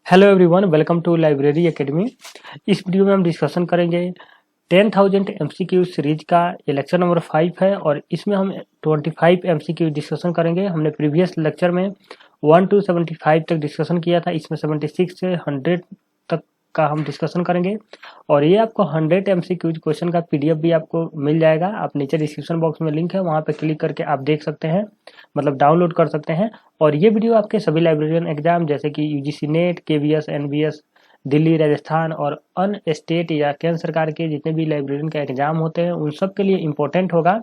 Hello everyone, welcome to library academy. इस video में हम डिस्कशन करेंगे 10,000 एमसीक्यू सीरीज का। ये लेक्चर नंबर 5 है और इसमें हम 25 एमसीक्यू डिस्कशन करेंगे। हमने प्रीवियस लेक्चर में 1 to 75 तक डिस्कशन किया था। इसमें 76 से 100 तक का हम डिस्कशन करेंगे और ये आपको 100 एमसीक्यू क्वेश्चन का पीडीएफ भी आपको मिल जाएगा। आप नीचे डिस्क्रिप्शन बॉक्स में लिंक है, वहाँ पे क्लिक करके आप देख सकते हैं, मतलब डाउनलोड कर सकते हैं। और ये वीडियो आपके सभी लाइब्रेरियन एग्जाम जैसे कि UGC net, KVS, NBS, Delhi, Rajasthan और अन्य स्टेट या केंद्र सरकार के जितने भी लाइब्रेरियन का एग्जाम होते हैं उन सब के लिए इम्पोर्टेंट होगा।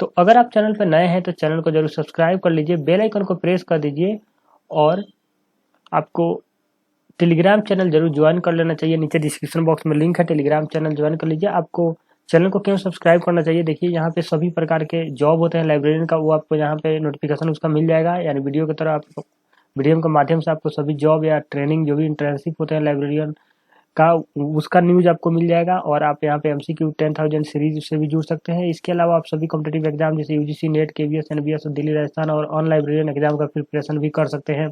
तो अगर आप चैनल पर नए हैं तो चैनल को जरूर सब्सक्राइब कर लीजिए, बेल आइकन को प्रेस कर दीजिए और आपको टेलीग्राम चैनल जरूर ज्वाइन कर लेना चाहिए। नीचे डिस्क्रिप्शन बॉक्स में लिंक है, टेलीग्राम चैनल ज्वाइन कर लीजिए। आपको चैनल को क्यों सब्सक्राइब करना चाहिए, देखिए यहाँ पे सभी प्रकार के जॉब होते हैं लाइब्रेरियन का, वो आपको यहाँ पे नोटिफिकेशन उसका मिल जाएगा। यानी वीडियो की तरह आपको वीडियो के माध्यम से आपको सभी जॉब या ट्रेनिंग जो भी इंटर्नशिप होते हैं लाइब्रेरियन का, उसका न्यूज आपको मिल जाएगा। और आप यहाँ पे एमसीक्यू 10,000 सीरीज से भी जुड़ सकते हैं। इसके अलावा आप सभी कॉम्पिटेटिव एग्जाम जैसे UGC net, KVS, NBS, Delhi, Rajasthan और ऑन लाइब्रेरियन एग्जाम का प्रिपरेशन भी कर सकते हैं।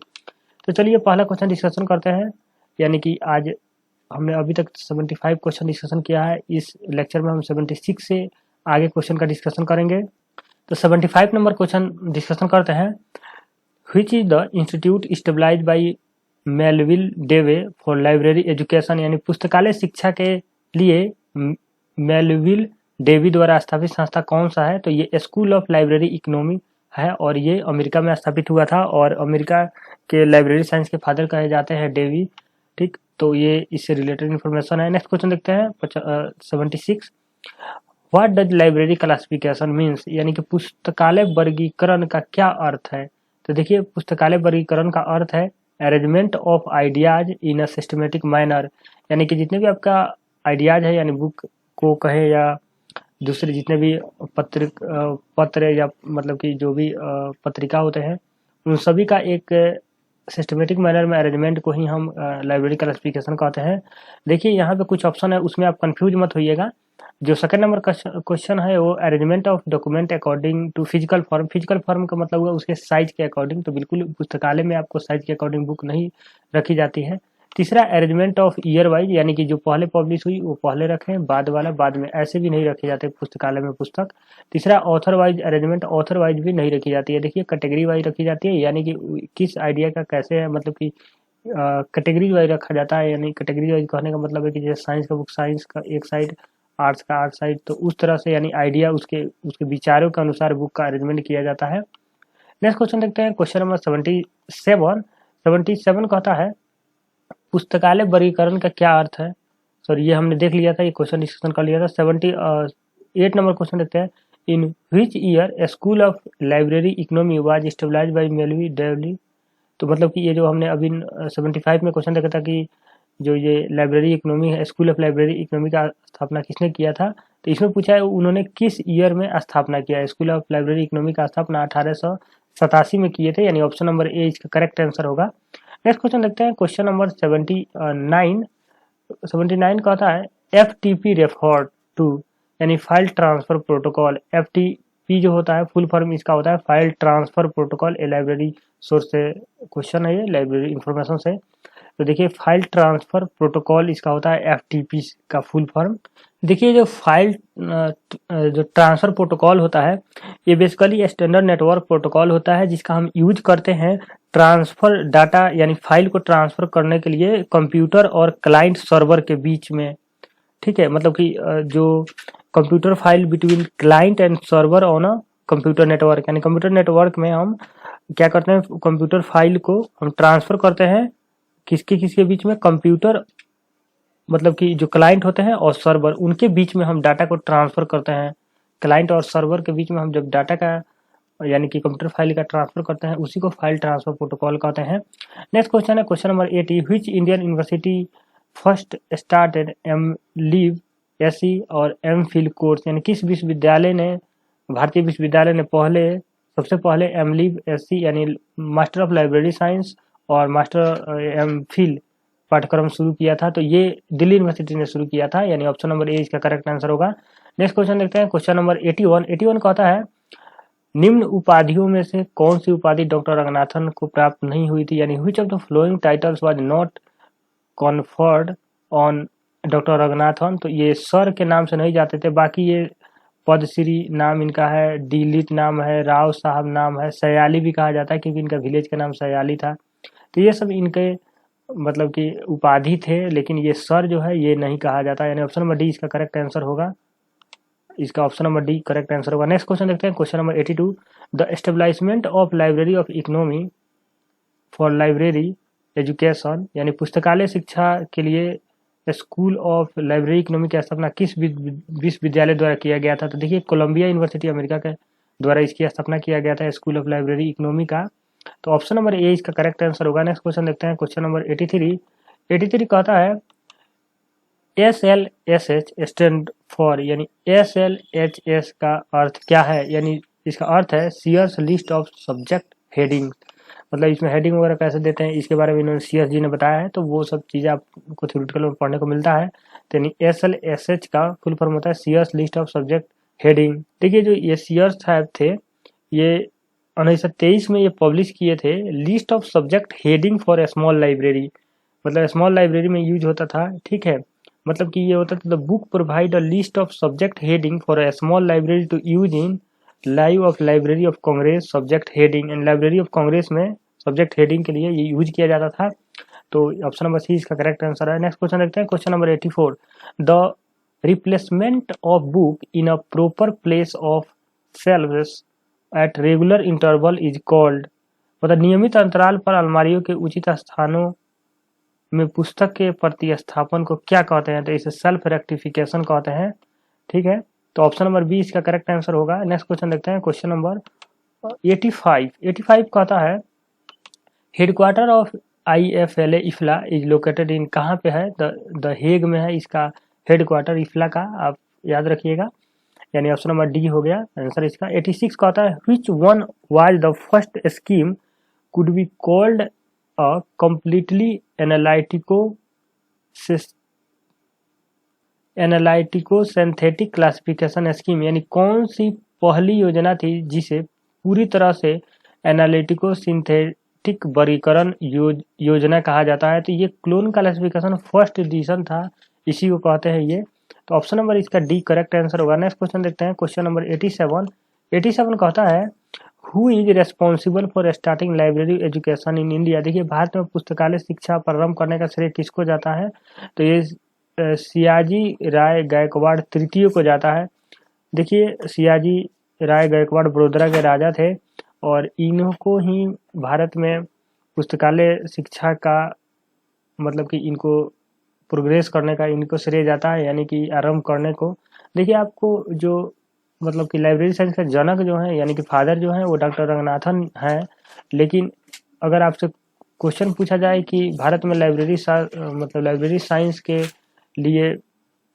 तो चलिए पहला क्वेश्चन डिस्कशन करते हैं। यानी कि आज हमने अभी तक 75 क्वेश्चन डिस्कशन किया है। इस लेक्चर में हम 76 से आगे क्वेश्चन का डिस्कशन करेंगे। तो 75 नंबर क्वेश्चन डिस्कशन करते हैं। Which is the institute stabilized by Melvil Dewey for library education, यानी पुस्तकालय शिक्षा के लिए मेलविल डेवी द्वारा स्थापित संस्था कौन सा है? तो ये स्कूल ऑफ लाइब्रेरी इकोनॉमी है और ये अमेरिका में स्थापित हुआ था और अमेरिका के लाइब्रेरी साइंस के फादर कहे जाते हैं डेवी। ठीक, तो ये इससे रिलेटेड इन्फॉर्मेशन है। नेक्स्ट क्वेश्चन देखते हैं 76। What does library classification means, यानी कि पुस्तकालय वर्गीकरण का क्या अर्थ है? तो देखिए पुस्तकालय वर्गीकरण का अर्थ है arrangement of ideas in a systematic manner, यानी कि जितने भी आपका आइडियाज है, यानी बुक को कहे या दूसरे जितने भी पत्र या मतलब कि जो भी पत्रिका होते हैं उन सभी का एक सिस्टमेटिक मैनर में अरेंजमेंट को ही हम लाइब्रेरी क्लासिफिकेशन कहते हैं। देखिए यहाँ पे कुछ ऑप्शन है, उसमें आप कंफ्यूज मत होइएगा। जो सेकंड नंबर का क्वेश्चन है वो arrangement of document according to physical form. Physical form का मतलब हुआ उसके साइज के अकॉर्डिंग, तो बिल्कुल पुस्तकालय में आपको साइज के अकॉर्डिंग बुक नहीं रखी जाती है। तीसरा अरेंजमेंट ऑफ ईयर वाइज, यानी कि जो पहले पब्लिश हुई वो पहले रखें, बाद वाला बाद में, ऐसे भी नहीं रखे जाते पुस्तकालय में पुस्तक। तीसरा author wise arrangement, author wise भी नहीं रखी जाती है। देखिए कैटेगरी वाइज रखी जाती है, यानी कि किस आइडिया का कैसे है, मतलब कि कैटेगरी वाइज रखा जाता है। यानी कैटेगरी वाइज कहने का मतलब है कि जैसे साइंस का बुक साइंस का एक साइड, आर्ट्स का आर्ट साइड, तो उस तरह से यानी आइडिया उसके उसके विचारों के अनुसार बुक का अरेंजमेंट किया जाता है। नेक्स्ट क्वेश्चन देखते हैं, क्वेश्चन नंबर 77 कहता है पुस्तकालय वर्गीकरण का क्या अर्थ है? सॉरी, ये हमने देख लिया था, ये क्वेश्चन डिस्कशन कर लिया था। 78 नंबर क्वेश्चन देखते हैं। In which year school of library economy was established by Melvil Dewey. तो मतलब कि ये जो हमने अभी 75 में क्वेश्चन देखा था कि जो ये लाइब्रेरी इकोनॉमी है, स्कूल ऑफ लाइब्रेरी इकोनॉमी का स्थापना किसने किया था, तो इसमें पूछा है उन्होंने किस ईयर में स्थापना किया। स्कूल ऑफ लाइब्रेरी इकोनॉमी का स्थापना 1887 में किए थे, यानी ऑप्शन नंबर ए इसका करेक्ट आंसर होगा। नेक्स्ट क्वेश्चन देखते हैं, क्वेश्चन नंबर 79 कहता है FTP रेफर टू, यानी फाइल ट्रांसफर प्रोटोकॉल। FTP जो होता है फुल फॉर्म इसका होता है फाइल ट्रांसफर प्रोटोकॉल। ए लाइब्रेरी सोर्स से क्वेश्चन है, ये लाइब्रेरी इंफॉर्मेशन से। तो देखिए फाइल ट्रांसफर प्रोटोकॉल इसका होता है FTP का फुल फॉर्म। देखिए जो फाइल जो ट्रांसफर प्रोटोकॉल होता है ये बेसिकली स्टैंडर्ड नेटवर्क प्रोटोकॉल होता है जिसका हम यूज करते हैं ट्रांसफर डाटा, यानी फाइल को ट्रांसफर करने के लिए कंप्यूटर और क्लाइंट सर्वर के बीच में। ठीक है, मतलब कि जो computer file between client and server on a computer network, यानी कंप्यूटर नेटवर्क में हम क्या करते हैं, कंप्यूटर फाइल को हम ट्रांसफर करते हैं किसके बीच में, कंप्यूटर मतलब कि जो क्लाइंट होते हैं और सर्वर, उनके बीच में हम डाटा को ट्रांसफर करते हैं। क्लाइंट और सर्वर के बीच में हम जब डाटा का यानी कि कंप्यूटर फाइल का ट्रांसफर करते हैं उसी को फाइल ट्रांसफर प्रोटोकॉल कहते हैं। नेक्स्ट क्वेश्चन है question number 80। Which Indian university first started MLib Sc और एमफिल कोर्स, यानी किस विश्वविद्यालय ने, भारतीय विश्वविद्यालय ने सबसे पहले एमलिव एसई यानी मास्टर ऑफ लाइब्रेरी साइंस और मास्टर एमफिल पाठ्यक्रम शुरू किया था? तो ये दिल्ली यूनिवर्सिटी ने शुरू किया था, यानी ऑप्शन नंबर ए इसका करेक्ट आंसर होगा। नेक्स्ट क्वेश्चन देखते हैं, क्वेश्चन नंबर 81 कहता है निम्न उपाधियों में से कौन सी उपाधि डॉक्टर रंगनाथन को प्राप्त नहीं हुई थी, यानी which of the following titles was not conferred on doctor Ranganathan. तो ये सर के नाम से नहीं जाते थे, बाकी ये पद्मश्री नाम इनका है, डीलिट नाम है, राव साहब नाम है, सयाली भी कहा जाता है क्योंकि इनका विलेज का नाम सयाली था। तो ये सब इनके मतलब कि उपाधि थे, लेकिन ये सर जो है ये नहीं कहा जाता, यानी ऑप्शन नंबर डी इसका करेक्ट आंसर होगा। इसका option number D correct answer होगा। नेक्स्ट क्वेश्चन देखते हैं, question number 82, the establishment of library of economy for library education, यानी पुस्तकालय शिक्षा के लिए स्कूल ऑफ लाइब्रेरी इकोनॉमी की स्थापना किस विश्वविद्यालय द्वारा किया गया था? तो देखिए कोलंबिया यूनिवर्सिटी अमेरिका के द्वारा इसकी स्थापना किया गया था, स्कूल ऑफ लाइब्रेरी इकोनॉमी का। तो ऑप्शन नंबर ए इसका करेक्ट आंसर होगा। नेक्स्ट क्वेश्चन देखते हैं, क्वेश्चन नंबर 83 कहता है SLSH स्टैंड फॉर, यानी SLHS का अर्थ क्या है? यानी इसका अर्थ है Sears list of subject heading, मतलब इसमें हेडिंग वगैरह कैसे देते हैं इसके बारे में इन्होंने सीएस जी ने बताया है, तो वो सब चीज़ें आपको थ्योरेटिकल में पढ़ने को मिलता है। तो यानी SLSH का फुल फॉर्म होता है Sears list of subject heading. देखिए जो ये सीयर्स साहब थे, ये 1923 में ये पब्लिश किए थे list of subject heading for a small library, मतलब स्मॉल लाइब्रेरी में यूज होता था, ठीक है। मतलब कि ये होता था the book provide a list of subject heading for a small library to use in live of library of Congress subject heading, and library of Congress में सब्जेक्ट हेडिंग के लिए ये यूज किया जाता था। तो ऑप्शन नंबर सी इसका correct answer है। नेक्स्ट क्वेश्चन देखते हैं, question number 84, the replacement of book in a proper place of shelves at regular interval is called, मतलब नियमित अंतराल पर अलमारियों के उचित स्थानों में पुस्तक के प्रतिस्थापन को क्या कहते हैं? तो इसे सेल्फ रेक्टिफिकेशन कहते हैं, ठीक है। तो ऑप्शन नंबर बी इसका करेक्ट आंसर होगा। नेक्स्ट क्वेश्चन देखते हैं, क्वेश्चन नंबर 85 कहता है headquarter of IFLA IFLA is located in, कहाँ पे है? द हेग में है इसका हेडक्वार्टर इफ्ला का, आप याद रखिएगा, यानी ऑप्शन नंबर डी हो गया आंसर इसका। 86 कहता है which one was the first scheme could be called a completely analytico synthetic classification scheme, यानी कौन सी पहली योजना थी जिसे पूरी तरह से एनालिटिको सिंथेटिक वर्गीकरण योजना कहा जाता है? तो ये क्लोन क्लासिफिकेशन फर्स्ट एडिशन था, इसी को कहते हैं ये। तो ऑप्शन नंबर इसका डी करेक्ट आंसर होगा। नेक्स्ट क्वेश्चन देखते हैं, क्वेश्चन नंबर 87 कहता है who is responsible for starting library education in India. देखिए भारत में पुस्तकालय शिक्षा प्रारंभ करने का श्रेय किसको जाता है? तो ये सियाजी राय गायकवाड़ तृतीय को जाता है। देखिए सियाजी राय गायकवाड़ बड़ोदरा के राजा थे और इनको ही भारत में पुस्तकालय शिक्षा का मतलब कि इनको प्रोग्रेस करने का इनको श्रेय जाता है, यानी कि आरंभ करने को। देखिए आपको जो मतलब कि लाइब्रेरी साइंस का जनक जो है यानी कि फादर जो है वो डॉक्टर रंगनाथन है, लेकिन अगर आपसे क्वेश्चन पूछा जाए कि भारत में लाइब्रेरी साइंस के लिए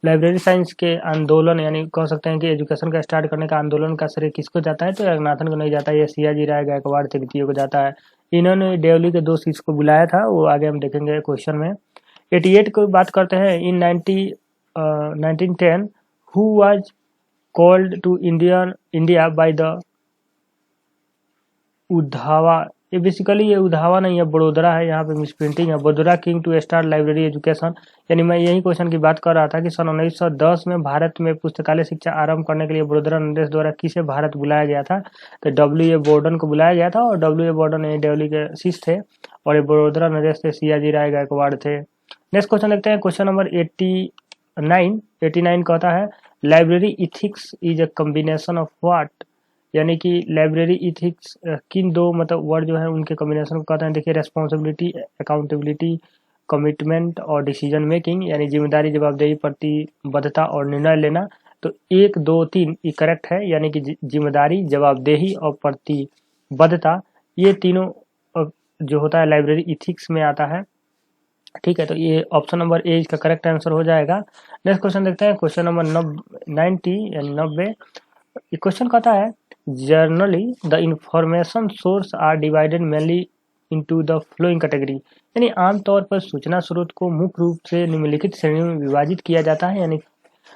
लाइब्रेरी साइंस के आंदोलन यानी कह सकते हैं कि एजुकेशन का स्टार्ट करने का आंदोलन का श्रेय किसको जाता है? तो रंगनाथन को नहीं जाता है, ये सियाजी राय गायकवाड़ तृतीय को जाता है। इन्होंने दिल्ली के 2 शिष्य को बुलाया था, वो आगे हम देखेंगे क्वेश्चन में। 88 को बात करते हैं, in 1910 who was called to India by the उधावा, ये बेसिकली ये उधावा नहीं है, बड़ोदरा है, यहाँ पे मिसप्रिंटिंग है, Vadodara king to start library education, यानी मैं यही क्वेश्चन की बात कर रहा था कि सन 1910 में भारत में पुस्तकालय शिक्षा आरंभ करने के लिए बड़ोदरा नरेश द्वारा किसे भारत बुलाया गया था? तो W.A. बोर्डन को बुलाया गया था, और W.A. बोर्डन ये दिल्ली के शिष्य थे और ये बड़ोदरा नरेश थे सियाजी राय गायकवाड़ थे। नेक्स्ट क्वेश्चन देखते हैं, क्वेश्चन नंबर 89 कहता है library ethics is a combination of what, यानी कि लाइब्रेरी इथिक्स किन दो मतलब वर्ड जो है उनके कॉम्बिनेशन को कहते हैं? देखिए रेस्पॉन्सिबिलिटी, अकाउंटेबिलिटी, कमिटमेंट और डिसीजन मेकिंग, यानी जिम्मेदारी, जवाबदेही, प्रतिबद्धता और निर्णय लेना। तो 1 2 3 ये करेक्ट है, यानी कि जिम्मेदारी, जवाबदेही और प्रतिबद्धता, ये तीनों जो होता है लाइब्रेरी इथिक्स में आता है, ठीक है। तो ये ऑप्शन नंबर ए इसका करेक्ट आंसर हो जाएगा। नेक्स्ट क्वेश्चन देखते हैं, क्वेश्चन नंबर 90 यानी 90। ये क्वेश्चन कहता है generally the information source are divided mainly into the following category, यानी आमतौर पर सूचना स्रोत को मुख्य रूप से निम्नलिखित श्रेणियों में विभाजित किया जाता है। यानी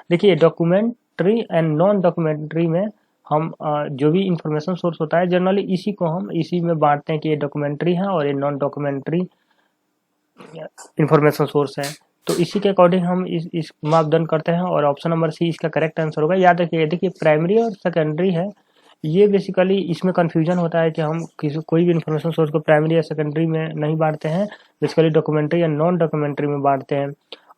देखिए डॉक्यूमेंट्री एंड नॉन डॉक्यूमेंट्री में हम जो भी इंफॉर्मेशन सोर्स होता है जनरली इसी को हम इसी में बांटते हैं कि ये डॉक्यूमेंट्री है और ये नॉन डॉक्यूमेंट्री इंफॉर्मेशन सोर्स है। तो इसी के अकॉर्डिंग हम इस मापदंड करते हैं और ऑप्शन नंबर सी इसका करेक्ट आंसर होगा। याद रखिए, देखिए प्राइमरी और सेकेंडरी है, ये बेसिकली इसमें कंफ्यूजन होता है कि हम कोई भी इन्फॉर्मेशन सोर्स को प्राइमरी या सेकेंडरी में नहीं बांटते हैं, बेसिकली डॉक्यूमेंट्री या नॉन डॉक्यूमेंट्री में बांटते हैं।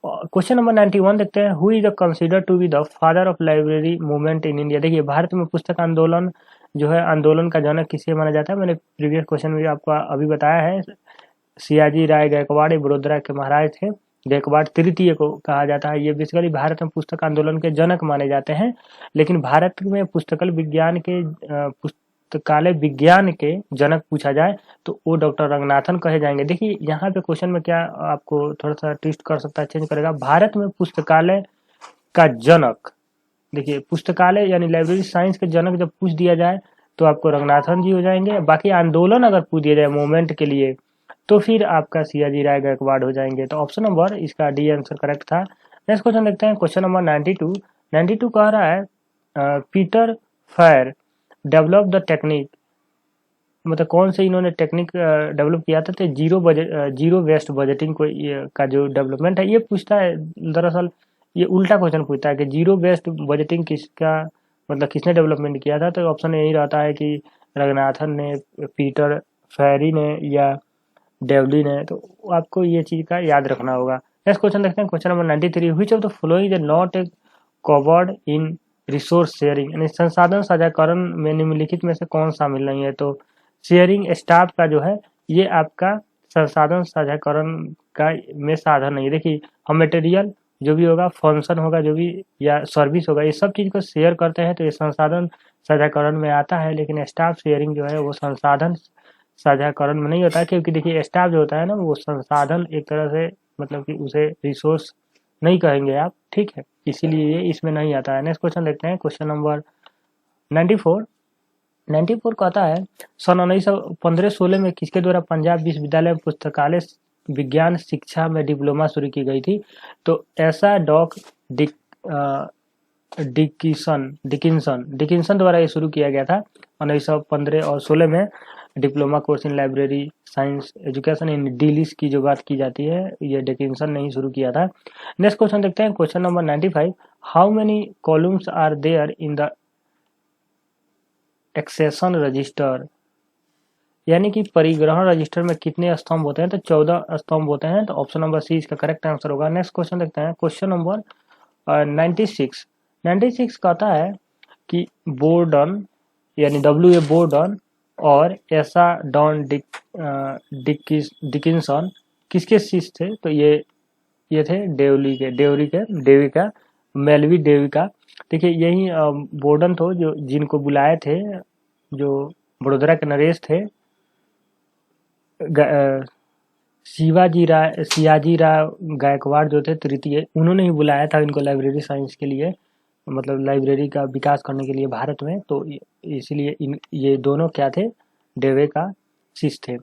क्वेश्चन नंबर 91 देखते हैं, who is consider to be the father of library movement in India. देखिए भारत में पुस्तक आंदोलन जो है, आंदोलन का जनक किसे माना जाता है, मैंने प्रीवियस क्वेश्चन में आपको अभी बताया है, सियाजी राय गायकवाड़ बड़ोदरा के महाराज थे, गायकवाड़ तृतीय को कहा जाता है। ये बेसिकली भारत में पुस्तक आंदोलन के जनक माने जाते हैं। लेकिन भारत में पुस्तकालय विज्ञान के जनक पूछा जाए तो वो डॉक्टर रंगनाथन कहे जाएंगे। देखिए यहाँ पे क्वेश्चन में क्या आपको थोड़ा सा ट्विस्ट कर सकता है, चेंज करेगा। भारत में पुस्तकालय का जनक, देखिए पुस्तकालय यानी लाइब्रेरी साइंस के जनक जब पूछ दिया जाए तो आपको रंगनाथन जी हो जाएंगे। बाकी आंदोलन अगर पूछ दिया जाए मूवमेंट के लिए तो फिर आपका सियाजी राय गायकवाड़ हो जाएंगे। तो ऑप्शन नंबर इसका डी आंसर करेक्ट था। नेक्स्ट क्वेश्चन देखते हैं, क्वेश्चन नंबर 92 कह रहा है Peter fair develop the technique, मतलब कौन से इन्होंने टेक्निक डेवलप किया था, तो जीरो वेस्ट बजटिंग को का जो डेवलपमेंट है ये पूछता है। दरअसल ये उल्टा क्वेश्चन पूछता है कि जीरो वेस्ट बजटिंग किसका, मतलब किसने डेवलपमेंट किया था। तो ऑप्शन यही रहता है कि रंगनाथन ने, पीटर फैरी ने या डेवली ने। तो आपको ये चीज का याद रखना होगा। नेक्स्ट क्वेश्चन देखते हैं, question number 93, which of the following is not covered in resource sharing, यानी संसाधन साझाकरण में निम्नलिखित में से कौन शामिल नहीं है। तो शेयरिंग स्टाफ का जो है ये आपका संसाधन साझाकरण का में साधन नहीं है। देखिए हम मटेरियल जो भी होगा, फंक्शन होगा जो भी, या सर्विस होगा, ये सब चीज को शेयर करते हैं तो ये संसाधन साझाकरण में आता है। लेकिन स्टाफ शेयरिंग जो है वो संसाधन साझाकरण में नहीं होता है, क्योंकि देखिए स्टाफ जो होता है ना वो संसाधन एक तरह से, मतलब कि उसे रिसोर्स नहीं कहेंगे आप, ठीक है, इसीलिए ये इसमें नहीं आता है। नेक्स्ट क्वेश्चन देखते हैं, क्वेश्चन नंबर 94 कहता है सन 1915-16 में किसके द्वारा पंजाब विश्वविद्यालय में पुस्तकालय विज्ञान शिक्षा में डिप्लोमा शुरू की गई थी। तो ऐसा डिकिंसन द्वारा ये शुरू किया गया था 1915 और 16 में। Diploma course in library science education in डिलीस की जो बात की जाती है ये डिकिंसन ने ही शुरू किया था। नेक्स्ट क्वेश्चन देखते हैं, question number 95, how many columns are there in the accession register, यानी कि परिग्रहण रजिस्टर में कितने स्तंभ होते हैं। तो 14 स्तंभ होते हैं। तो ऑप्शन नंबर सी इसका करेक्ट आंसर होगा। नेक्स्ट क्वेश्चन देखते हैं, क्वेश्चन नंबर 96 कहता है कि बोर्डन यानी W.A. बोर्डन और ऐसा डॉन डिकिंसन किसके शिष्य थे। तो ये थे डेवी का मेलवी डेवी का। देखिए यही बोर्डन तो जो जिनको बुलाए थे, जो बड़ोदरा के नरेश थे, सियाजी राय गायकवाड़ जो थे तृतीय, उन्होंने ही बुलाया था इनको लाइब्रेरी साइंस के लिए, मतलब लाइब्रेरी का विकास करने के लिए भारत में। तो इसलिए ये दोनों क्या थे, डेवे का शिष्य थे।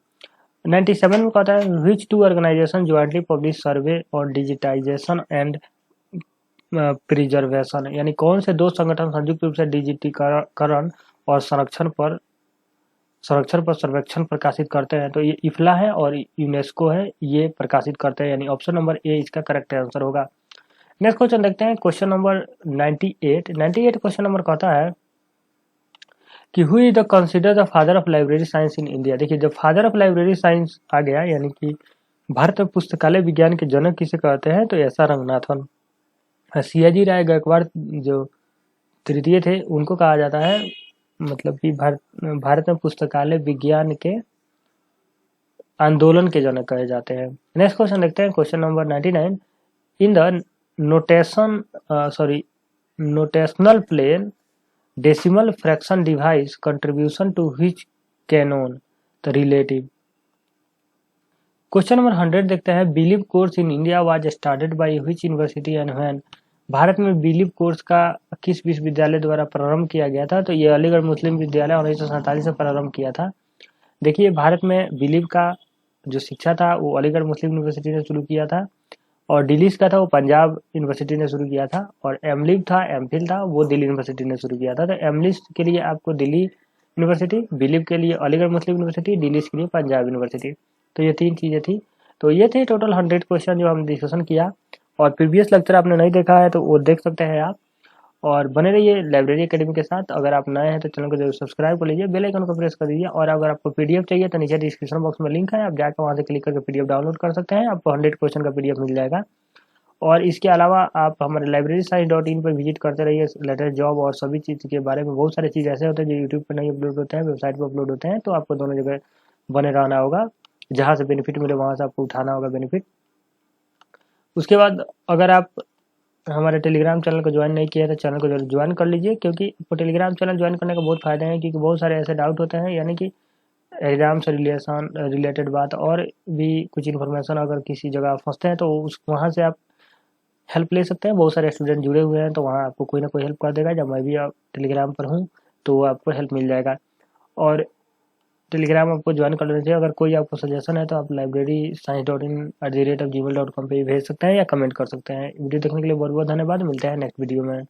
97 में कहता है which two organisation jointly publish survey on digitisation and preservation, यानी कौन से दो संगठन संयुक्त रूप से डिजिटीकरण और संरक्षण पर सर्वेक्षण प्रकाशित करते हैं। तो ये इफ्ला है और यूनेस्को है, ये प्रकाशित करते हैं, यानी ऑप्शन नंबर ए इसका करेक्ट आंसर होगा। नेक्स्ट क्वेश्चन देखते हैं, क्वेश्चन नंबर 98 क्वेश्चन नंबर कहता है कि who is the consider the father of library science in India. देखिए जब फादर ऑफ लाइब्रेरी साइंस आ गया, यानी कि भारत में पुस्तकालय विज्ञान के जनक किसे कहते हैं, तो ऐसा रंगनाथन। सियाजी राय गायकवाड़ जो तृतीय थे उनको कहा जाता है, मतलब कि भारत में पुस्तकालय विज्ञान के आंदोलन के जनक कहे जाते हैं। नेक्स्ट क्वेश्चन देखते हैं, question number 99, in the notational plane decimal fraction device contribution to which canon the relative. Question number 100 देखते हैं, B Lib course in India was started by which university and when. Bharat में बिलीव कोर्स का किस विश्वविद्यालय द्वारा प्रारंभ किया गया था। तो ये अलीगढ़ मुस्लिम विद्यालय 1947 से प्रारंभ किया था। देखिए भारत में बिलीव का जो शिक्षा था वो अलीगढ़ मुस्लिम यूनिवर्सिटी ने शुरू किया था, और डिलीस का था वो पंजाब यूनिवर्सिटी ने शुरू किया था, और एमलिव था, एमफिल था, वो दिल्ली यूनिवर्सिटी ने शुरू किया था। तो एमलिस के लिए आपको दिल्ली यूनिवर्सिटी, बिलीव के लिए अलीगढ़ मुस्लिम यूनिवर्सिटी, डिलीस के लिए पंजाब यूनिवर्सिटी। तो ये तीन चीजें थी। तो ये थे टोटल 100 क्वेश्चन जो हमने डिस्कशन किया, और प्रीवियस लेक्चर आपने नहीं देखा है तो वो देख सकते हैं आप। और बने रहिए लाइब्रेरी एकेडमी के साथ। अगर आप नए हैं तो चैनल को जरूर सब्सक्राइब कर लीजिए, बेल आइकन को प्रेस कर दीजिए। और अगर आपको पीडीएफ चाहिए तो नीचे डिस्क्रिप्शन बॉक्स में लिंक है, आप जाकर वहां से क्लिक करके पीडीएफ डाउनलोड कर सकते हैं, आपको 100 क्वेश्चन का पीडीएफ मिल जाएगा। और इसके अलावा आप हमारे libraryscience.in पर विजिट करते रहिए, लेटेस्ट जॉब और सभी चीज़ के बारे में। बहुत सारे चीज़ ऐसे होते हैं जो यूट्यूब पर नहीं अपलोड होते हैं, वेबसाइट पर अपलोड होते हैं, तो आपको दोनों जगह बने रहना होगा। जहाँ से बेनिफिट मिले वहाँ से आपको उठाना होगा बेनिफिट। उसके बाद अगर आप हमारे टेलीग्राम चैनल को ज्वाइन नहीं किया तो चैनल को जरूर ज्वाइन कर लीजिए, क्योंकि आपको टेलीग्राम चैनल ज्वाइन करने का बहुत फ़ायदे हैं, क्योंकि बहुत सारे ऐसे डाउट होते हैं, यानी कि एग्जाम से रिलेटेड बात और भी कुछ इन्फॉर्मेशन अगर किसी जगह फंसते हैं तो उस वहाँ से आप हेल्प ले सकते हैं। बहुत सारे स्टूडेंट जुड़े हुए हैं तो वहाँ आपको कोई ना कोई हेल्प कर देगा। जब मैं भी टेलीग्राम पर हूँ तो आपको हेल्प मिल जाएगा। और टेलीग्राम आपको ज्वाइन कर लेना चाहिए। अगर कोई आपको सजेशन है तो आप libraryscience.in@gmail.com पे भेज सकते हैं या कमेंट कर सकते हैं। वीडियो देखने के लिए बहुत बहुत धन्यवाद। मिलते हैं नेक्स्ट वीडियो में।